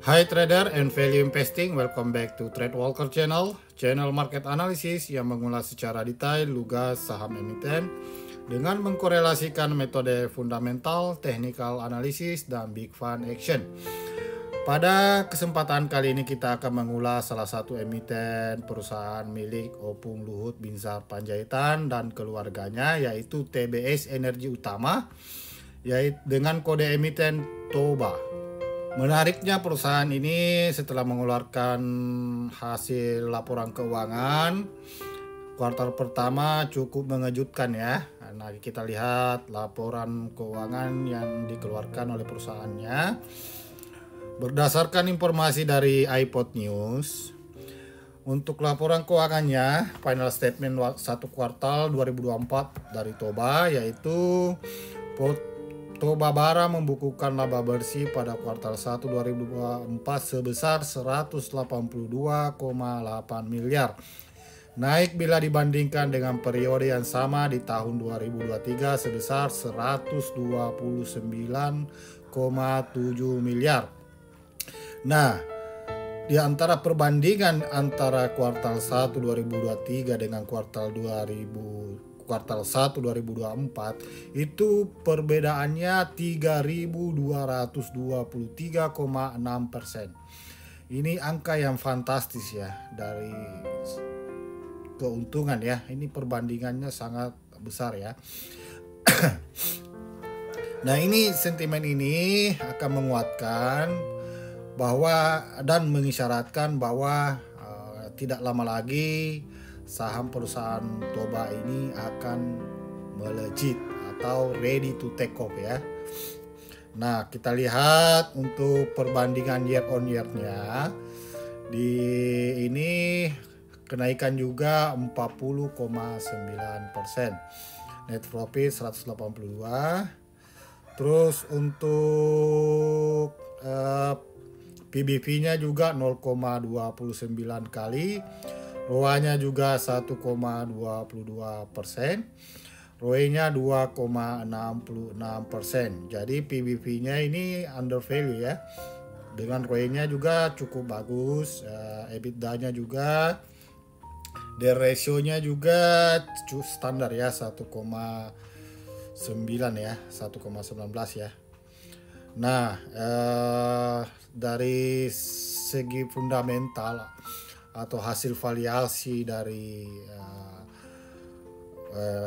Hai trader and value investing, welcome back to Trade Walker channel market analysis yang mengulas secara detail lugas saham emiten dengan mengkorelasikan metode fundamental, technical analysis, dan big fund action. Pada kesempatan kali ini kita akan mengulas salah satu emiten perusahaan milik Opung Luhut Binsar Panjaitan dan keluarganya, yaitu TBS Energi Utama, yaitu dengan kode emiten TOBA. Menariknya perusahaan ini setelah mengeluarkan hasil laporan keuangan kuartal pertama cukup mengejutkan ya. Nah, kita lihat laporan keuangan yang dikeluarkan oleh perusahaannya. Berdasarkan informasi dari iPod News, untuk laporan keuangannya final statement 1 kuartal 2024 dari Toba, yaitu Toba Bara membukukan laba bersih pada kuartal 1 2024 sebesar 182,8 miliar. Naik bila dibandingkan dengan periode yang sama di tahun 2023 sebesar 129,7 miliar. Nah, di antara perbandingan antara kuartal 1 2023 dengan kuartal 1 2024 itu perbedaannya 3.223,6%. Ini angka yang fantastis ya dari keuntungan ya. Ini perbandingannya sangat besar ya. Nah, ini sentimen ini akan menguatkan bahwa dan mengisyaratkan bahwa tidak lama lagi saham perusahaan Toba ini akan melejit atau ready to take off ya. Nah, kita lihat untuk perbandingan year on year-nya di ini kenaikan juga 40,9%. Net profit 182. Terus untuk PBV-nya juga 0,29 kali. ROA-nya juga 1,22%, ROE-nya 2,66%. Jadi PBV-nya ini under value ya. Dengan ROE-nya juga cukup bagus, EBITDA-nya juga, D ratio-nya juga standar ya 1,9 ya, 1,19 ya. Nah, dari segi fundamental atau hasil valuasi dari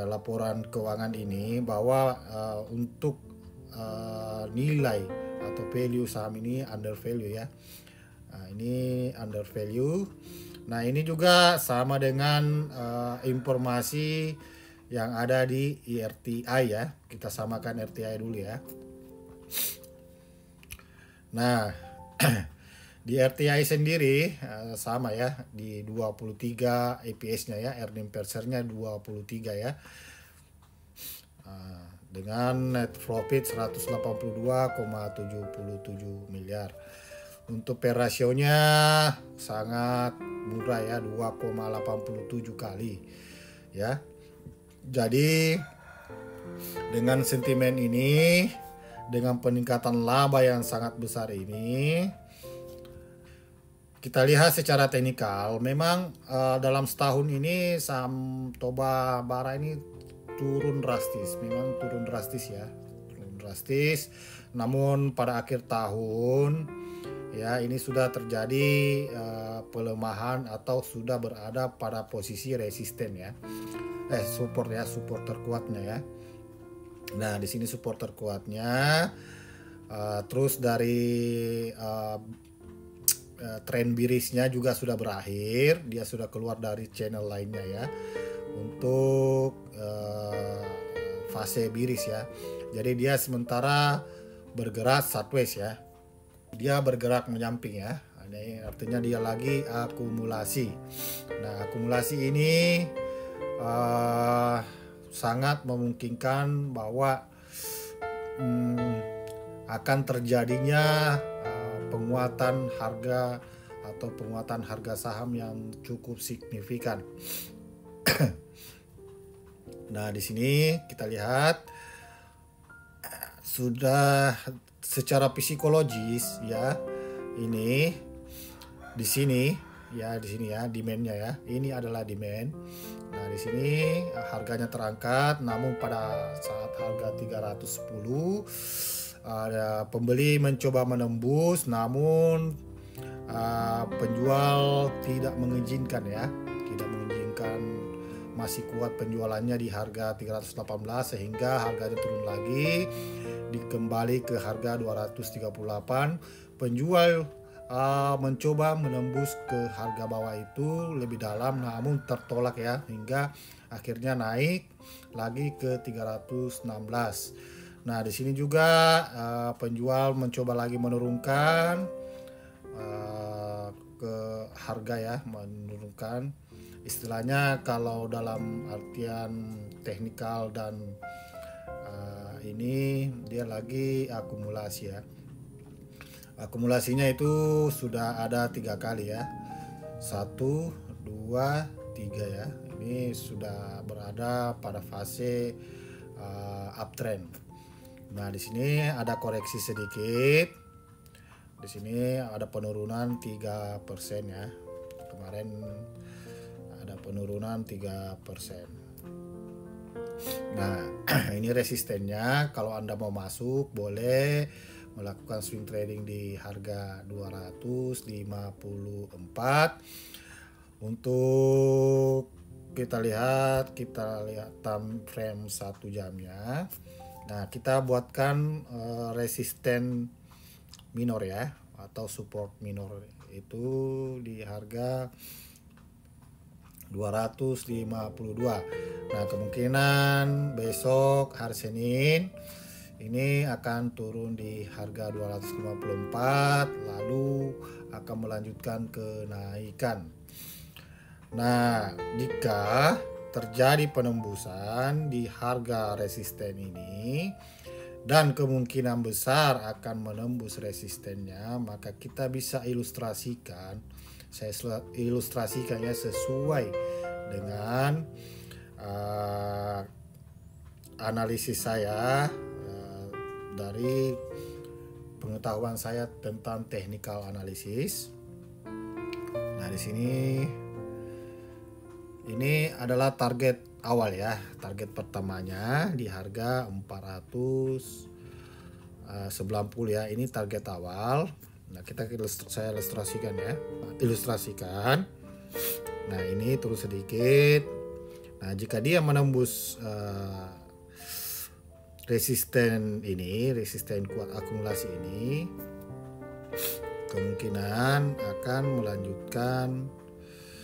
laporan keuangan ini bahwa untuk nilai atau value saham ini under value ya. Nah, ini under value. Nah, ini juga sama dengan informasi yang ada di RTI ya. Kita samakan RTI dulu ya. Nah, di RTI sendiri sama ya, di 23 EPS-nya ya, earning per share-nya 23 ya. Dengan net profit 182,77 miliar. Untuk P rasionya sangat murah ya, 2,87 kali ya. Jadi dengan sentimen ini, dengan peningkatan laba yang sangat besar ini, kita lihat secara teknikal, memang dalam setahun ini saham Toba Bara ini turun drastis, memang turun drastis ya, turun drastis. Namun pada akhir tahun ya ini sudah terjadi pelemahan atau sudah berada pada posisi resisten ya, support ya, support terkuatnya ya. Nah, di sini support terkuatnya, terus dari tren bearishnya juga sudah berakhir, dia sudah keluar dari channel lainnya ya untuk fase bearish ya. Jadi dia sementara bergerak sideways ya, dia bergerak menyamping ya. Ini artinya dia lagi akumulasi. Nah, akumulasi ini sangat memungkinkan bahwa akan terjadinya penguatan harga atau penguatan harga saham yang cukup signifikan. Nah, di sini kita lihat sudah secara psikologis ya, ini di sini ya, di sini ya demandnya ya. Ini adalah demand. Nah, di sini harganya terangkat, namun pada saat harga 310 ada pembeli mencoba menembus, namun penjual tidak mengizinkan ya, tidak mengizinkan, masih kuat penjualannya di harga 318 sehingga harganya turun lagi dikembali ke harga 238. Penjual mencoba menembus ke harga bawah itu lebih dalam, namun tertolak ya, hingga akhirnya naik lagi ke 316. Nah, di sini juga penjual mencoba lagi menurunkan ke harga ya, menurunkan. Istilahnya kalau dalam artian teknikal dan ini dia lagi akumulasi ya. Akumulasinya itu sudah ada 3 kali ya, 1, 2, 3 ya. Ini sudah berada pada fase uptrend. Nah, di sini ada koreksi sedikit. Di sini ada penurunan 3% ya. Kemarin ada penurunan 3%. Nah, ini resistennya. Kalau Anda mau masuk boleh melakukan swing trading di harga 254. Untuk kita lihat time frame 1 jamnya. Nah, kita buatkan resisten minor ya, atau support minor itu di harga 252. Nah, kemungkinan besok hari Senin ini akan turun di harga 254, lalu akan melanjutkan kenaikan. Nah, jika terjadi penembusan di harga resisten ini dan kemungkinan besar akan menembus resistennya, maka kita bisa ilustrasikan. Saya ilustrasikannya sesuai dengan analisis saya, dari pengetahuan saya tentang technical analysis. Nah, di sini ini adalah target awal ya. Target pertamanya di harga 490 ya. Ini target awal. Nah, saya ilustrasikan ya. Ilustrasikan. Nah, ini turun sedikit. Nah, jika dia menembus resisten ini, resisten kuat akumulasi ini, kemungkinan akan melanjutkan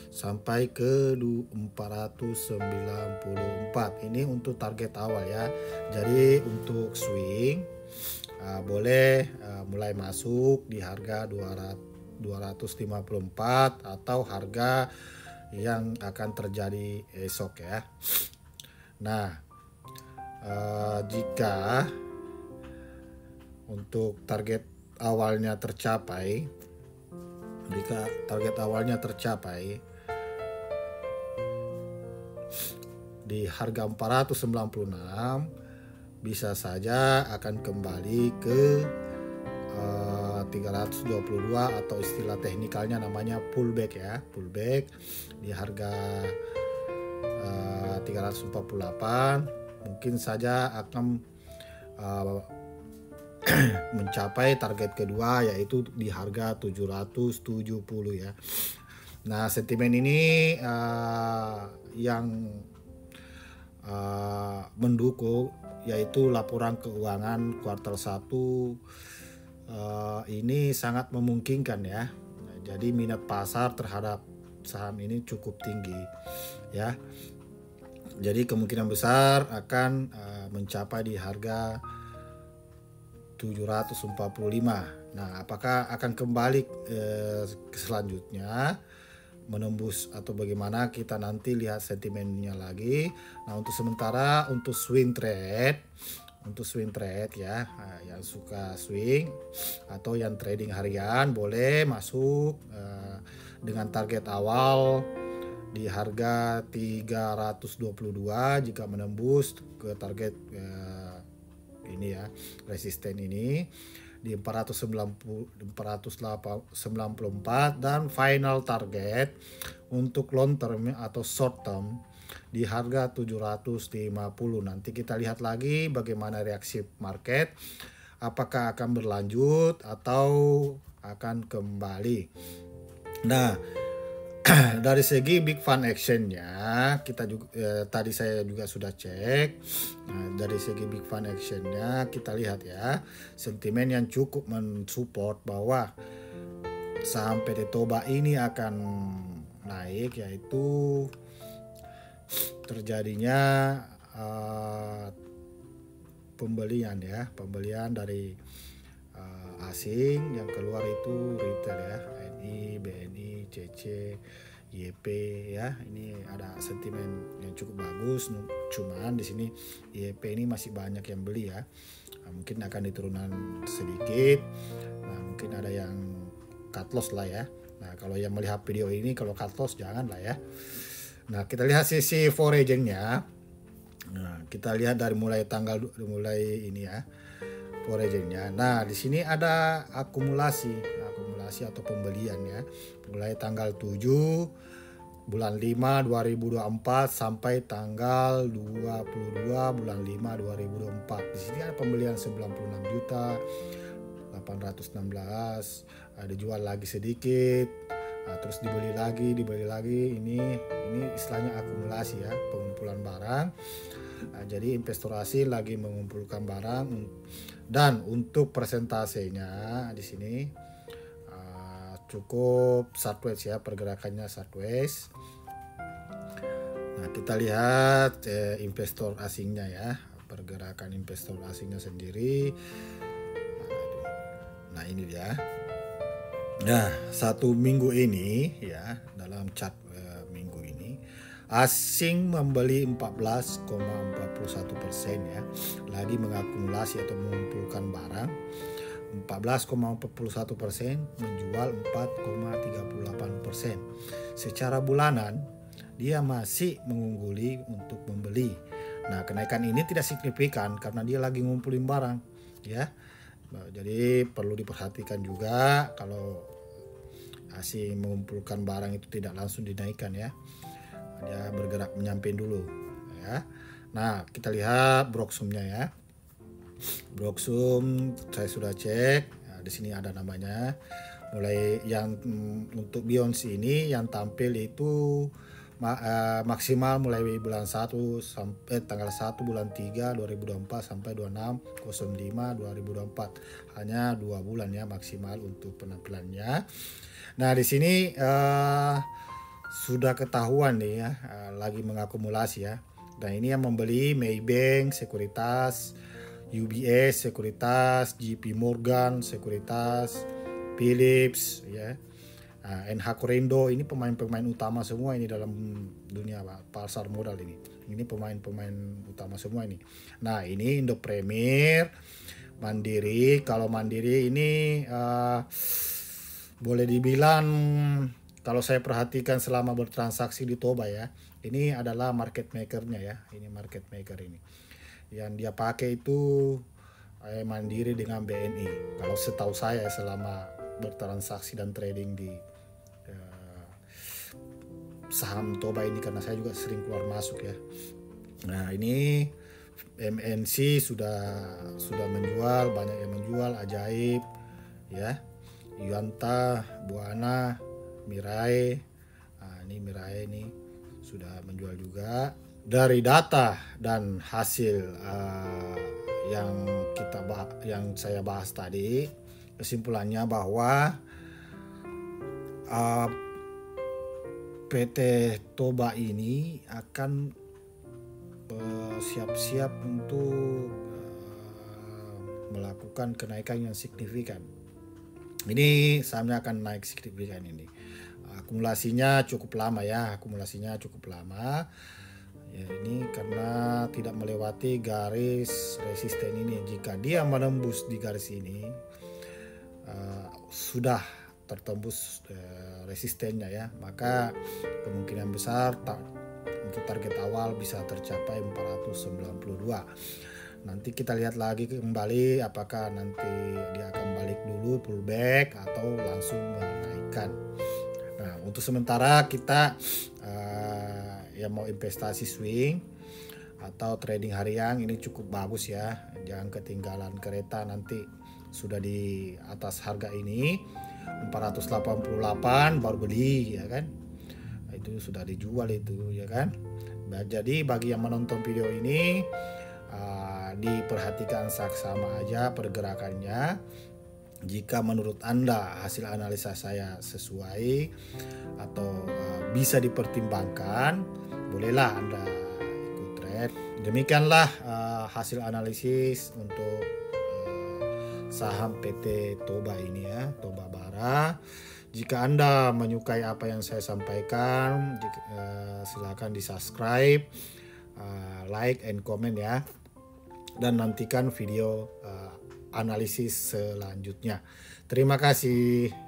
sampai ke 494. Ini untuk target awal ya. Jadi untuk swing boleh mulai masuk di harga 254 atau harga yang akan terjadi esok ya. Nah, jika untuk target awalnya tercapai, jika target awalnya tercapai di harga 496, bisa saja akan kembali ke 322 atau istilah teknikalnya namanya pullback ya, pullback di harga 348. Mungkin saja akan mencapai target kedua, yaitu di harga 770 ya. Nah, sentimen ini yang mendukung, yaitu laporan keuangan kuartal 1 ini sangat memungkinkan ya. Nah, jadi minat pasar terhadap saham ini cukup tinggi ya. Jadi kemungkinan besar akan mencapai di harga 745. Nah, apakah akan kembali ke selanjutnya menembus atau bagaimana, kita nanti lihat sentimennya lagi. Nah, untuk sementara untuk swing trade ya, yang suka swing atau yang trading harian boleh masuk dengan target awal di harga 322. Jika menembus ke target ini ya, resisten ini, di 494 dan final target untuk long term atau short term di harga 750. Nanti kita lihat lagi bagaimana reaksi market, apakah akan berlanjut atau akan kembali. Nah, dari segi big fund actionnya kita juga tadi saya juga sudah cek. Nah, dari segi big fund actionnya kita lihat ya, sentimen yang cukup mensupport bahwa saham PT Toba ini akan naik, yaitu terjadinya pembelian dari asing yang keluar itu retail ya, NI, BNI, CC, YP ya. Ini ada sentimen yang cukup bagus, cuman di sini YP ini masih banyak yang beli ya. Mungkin akan diturunan sedikit. Nah, mungkin ada yang cut loss lah ya. Nah, kalau yang melihat video ini kalau cut loss jangan lah ya. Nah, kita lihat sisi foragingnya. Nah, kita lihat dari mulai ini ya, foragingnya. Nah, di sini ada akumulasi atau pembelian ya. Mulai tanggal 7 bulan 5 2024 sampai tanggal 22 bulan 5 2024. Di sini ada pembelian 96 juta 816, dijual lagi sedikit. Nah, terus dibeli lagi. Ini istilahnya akumulasi ya, pengumpulan barang. Nah, jadi investor asing lagi mengumpulkan barang, dan untuk persentasenya di sini cukup sideways ya, pergerakannya sideways. Nah, kita lihat investor asingnya ya, pergerakan investor asingnya sendiri. Nah, ini dia. Nah, satu minggu ini ya, dalam chart minggu ini asing membeli 14,41% ya, lagi mengakumulasi atau mengumpulkan barang. 14,41%, menjual 4,38%. Secara bulanan dia masih mengungguli untuk membeli. Nah, kenaikan ini tidak signifikan karena dia lagi ngumpulin barang ya. Jadi perlu diperhatikan juga kalau asing mengumpulkan barang itu tidak langsung dinaikkan ya. Dia bergerak menyamping dulu ya. Nah, kita lihat Broksumnya ya. Broksum saya sudah cek. Nah, di sini ada namanya. Mulai yang untuk Beyonce ini yang tampil itu maksimal mulai bulan 1 sampai tanggal 1 bulan 3 2024 sampai 26/05/2024. Hanya 2 bulan ya maksimal untuk penampilannya. Nah, di sini sudah ketahuan nih ya, lagi mengakumulasi ya. Nah, ini yang membeli Maybank Sekuritas, UBS Sekuritas, JP Morgan Sekuritas, Philips ya. NH Korindo, ini pemain-pemain utama semua ini dalam dunia pasar modal ini. Ini pemain-pemain utama semua ini. Nah, ini Indo Premier, Mandiri. Kalau Mandiri ini boleh dibilang kalau saya perhatikan selama bertransaksi di Toba ya, ini adalah market makernya ya. Ini market maker ini. Yang dia pakai itu Mandiri dengan BNI. Kalau setahu saya selama bertransaksi dan trading di saham Toba ini, karena saya juga sering keluar masuk ya. Nah, ini MNC sudah menjual, banyak yang menjual, Ajaib ya, Yuanta, Buana, Mirai. Nah, ini Mirai ini sudah menjual juga. Dari data dan hasil yang saya bahas tadi, kesimpulannya bahwa PT Toba ini akan siap-siap untuk melakukan kenaikan yang signifikan. Ini sahamnya akan naik signifikan ini. Akumulasinya cukup lama ya, Ya, ini karena tidak melewati garis resisten ini. Jika dia menembus di garis ini, sudah tertembus resistennya ya, maka kemungkinan besar untuk target awal bisa tercapai 492. Nanti kita lihat lagi kembali apakah nanti dia akan balik dulu pullback atau langsung menaikkan. Nah, untuk sementara kita yang mau investasi swing atau trading harian ini cukup bagus ya. Jangan ketinggalan kereta, nanti sudah di atas harga ini 488 baru beli ya kan. Itu sudah dijual itu ya kan. Jadi bagi yang menonton video ini diperhatikan saksama aja pergerakannya. Jika menurut Anda hasil analisa saya sesuai atau bisa dipertimbangkan, bolehlah Anda ikut trade. Demikianlah hasil analisis untuk saham PT Toba ini ya, Toba Bara. Jika Anda menyukai apa yang saya sampaikan, silakan di-subscribe, like and comment ya. Dan nantikan video analisis selanjutnya. Terima kasih.